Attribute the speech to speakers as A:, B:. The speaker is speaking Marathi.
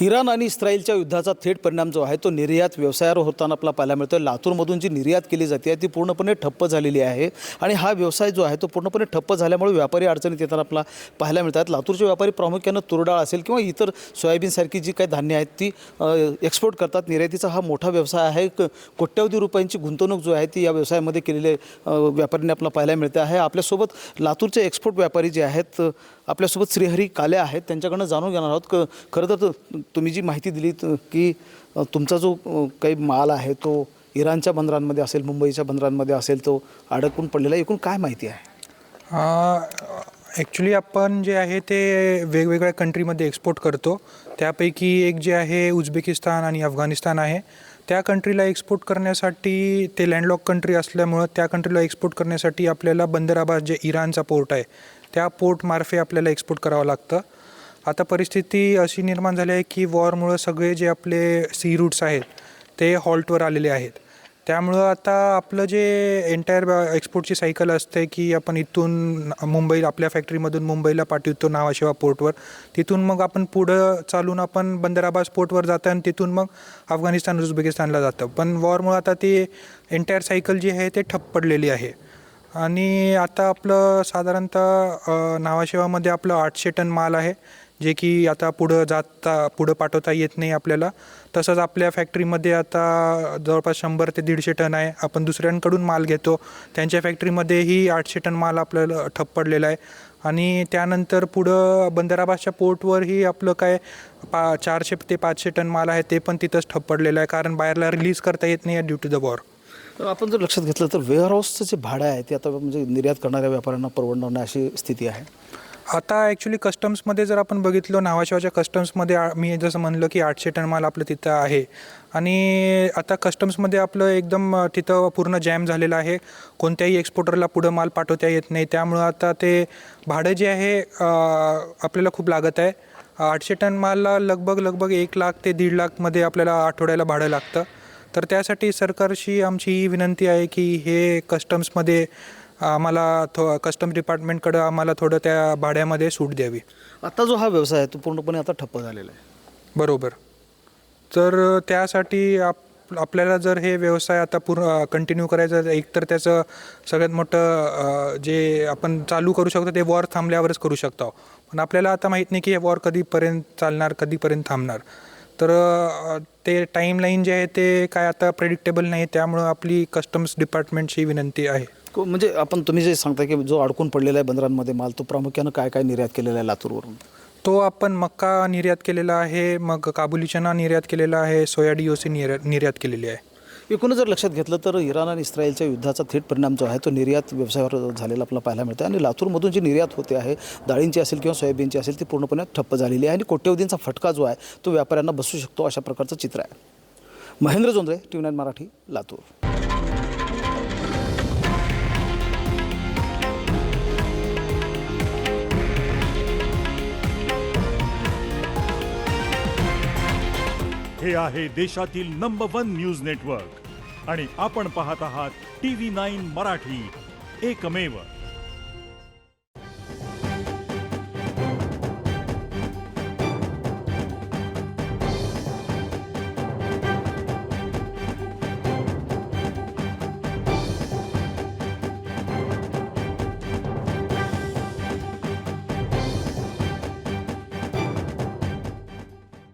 A: इराण आणि इस्रायलच्या युद्धाचा थेट परिणाम जो आहे तो निर्यात व्यवसायावर होताना आपल्याला पाहायला मिळतो. लातूरमधून जी निर्यात केली जाते ती पूर्णपणे ठप्प झालेली आहे आणि हा व्यवसाय जो आहे तो पूर्णपणे ठप्प झाल्यामुळे व्यापारी अडचणीत येताना आपल्याला पाहायला मिळतात. लातूरचे व्यापारी प्रामुख्यानं तुरडाळ असेल किंवा इतर सोयाबीनसारखी जी काही धान्य आहेत ती एक्सपोर्ट करतात. निर्यातीचा हा मोठा व्यवसाय आहे. कोट्यवधी रुपयांची गुंतवणूक जो आहे ती या व्यवसायामध्ये केलेले व्यापाऱ्यांनी आपल्याला पाहायला मिळते आहे. आपल्यासोबत लातूरचे एक्सपोर्ट व्यापारी जे आहेत आपल्यासोबत श्रीहरी काले आहेत, त्यांच्याकडनं जाणून घेणार आहोत. खरं तर तुम्ही जी माहिती दिलीत की तुमचा जो काही माल आहे तो इराणच्या बंदरांमध्ये असेल, मुंबईच्या बंदरांमध्ये असेल, तो अडकून पडलेला, एकूण काय माहिती आहे?
B: ॲक्च्युली आपण जे आहे ते वेगवेगळ्या कंट्रीमध्ये एक्सपोर्ट करतो. त्यापैकी एक जे आहे उझबेकिस्तान आणि अफगाणिस्तान आहे. त्या कंट्रीला एक्सपोर्ट करण्यासाठी, ते लँडलॉक कंट्री असल्यामुळं त्या कंट्रीला एक्सपोर्ट करण्यासाठी आपल्याला बंदर अब्बास जे इराणचा पोर्ट आहे त्या पोर्टमार्फे आपल्याला एक्सपोर्ट करावं लागतं. आता परिस्थिती अशी निर्माण झाली आहे की वॉरमुळं सगळे जे आपले सी रूट्स आहेत ते हॉल्टवर आलेले आहेत. त्यामुळं आता आपलं जे एंटायर एक्सपोर्टची सायकल असते की आपण इथून मुंबईला, आपल्या फॅक्टरीमधून मुंबईला पाठवतो नावाशेवा पोर्टवर, तिथून मग आपण पुढं चालून आपण बंदर अब्बास पोर्टवर जातं आणि तिथून मग अफगाणिस्तान, उझबेकिस्तानला जातं. पण वॉरमुळं आता ती एंटायर सायकल जी आहे ते ठप्प पडलेली आहे. आणि आता आपलं साधारणतः नावाशेवामध्ये आपलं 800 टन माल आहे, जे की आता पुढं पाठवता येत नाही आपल्याला. तसंच आपल्या फॅक्टरीमध्ये आता जवळपास 100 ते 150 टन आहे. आपण दुसऱ्यांकडून माल घेतो, त्यांच्या फॅक्टरीमध्येही 800 टन माल आपल्याला ठप्प पडलेला आहे. आणि त्यानंतर पुढं बंदर अब्बासच्या पोर्टवरही आपलं काय 400 ते 500 टन माल आहे, ते पण तिथंच ठप्प पडलेलं आहे, कारण बाहेरला रिलीज करता येत नाही ड्यू टू द वॉर.
A: आपण जर लक्षात घेतलं तर वेअरहाऊसचं जे भाडं आहे ते आता म्हणजे निर्यात करणाऱ्या व्यापाऱ्यांना परवडणार नाही अशी स्थिती आहे.
B: आता ॲक्च्युली कस्टम्समध्ये जर आपण बघितलं, नावाशेवाच्या कस्टम्समध्ये मी जसं म्हणलं की 800 टन माल आपलं तिथं आहे. आणि आता कस्टम्समध्ये आपलं एकदम तिथं पूर्ण जॅम झालेलं आहे. कोणत्याही एक्सपोर्टरला पुढं माल पाठवता येत नाही. त्यामुळं आता ते भाडं जे आहे आपल्याला खूप लागत आहे. 800 टन मालला लगभग 1 लाख ते 1.5 लाखमध्ये आपल्याला आठवड्याला भाडं लागतं. तर त्यासाठी सरकारशी आमची ही विनंती आहे की हे कस्टम्समध्ये आम्हाला कस्टम्स डिपार्टमेंटकडं आम्हाला थोडं त्या भाड्यामध्ये सूट द्यावी.
A: आता जो हा व्यवसाय आहे तो पूर्णपणे आता ठप्प झालेला आहे.
B: बरोबर. तर त्यासाठी आपल्याला जर हे व्यवसाय आता कंटिन्यू करायचं, एकतर त्याचं सगळ्यात मोठं जे आपण चालू करू शकतो ते वॉर थांबल्यावरच करू शकतो. पण आपल्याला आता माहीत नाही की हे वॉर कधीपर्यंत चालणार, कधीपर्यंत थांबणार. तर ते टाईमलाईन जे आहे ते काय आता प्रेडिक्टेबल नाही. त्यामुळं आपली कस्टम्स डिपार्टमेंटची विनंती आहे.
A: म्हणजे तुम्ही जे सांगता की जो अडकून पडलेला आहे बंदरांमध्ये माल, तो प्रामुख्यानं काय काय निर्यात केलेला आहे लातूरवरून?
B: तो आपण मक्का निर्यात केलेला आहे, मग काबुली चना निर्यात केलेला आहे, सोया DOC निर्यात केलेली आहे.
A: एकूणच जर लक्षात घेतलं तर इराण आणि इस्रायलच्या युद्धाचा थेट परिणाम जो आहे तो निर्यात व्यवसायावर झालेला आपल्याला पाहायला मिळतं. आणि लातूरमधून जी निर्यात होते आहे डाळींची असेल किंवा सोयाबीनची असेल ती पूर्णपणे ठप्प झालेली आहे आणि कोट्यवधींचा फटका जो आहे तो व्यापाऱ्यांना बसू शकतो, अशा प्रकारचं चित्र आहे. महेंद्र जोंधळे, TV9 मराठी, लातूर.
C: हे आहे देशातील नंबर 1 न्यूज नेटवर्क आणि आपण पाहत आहात TV9 मराठी, एकमेव.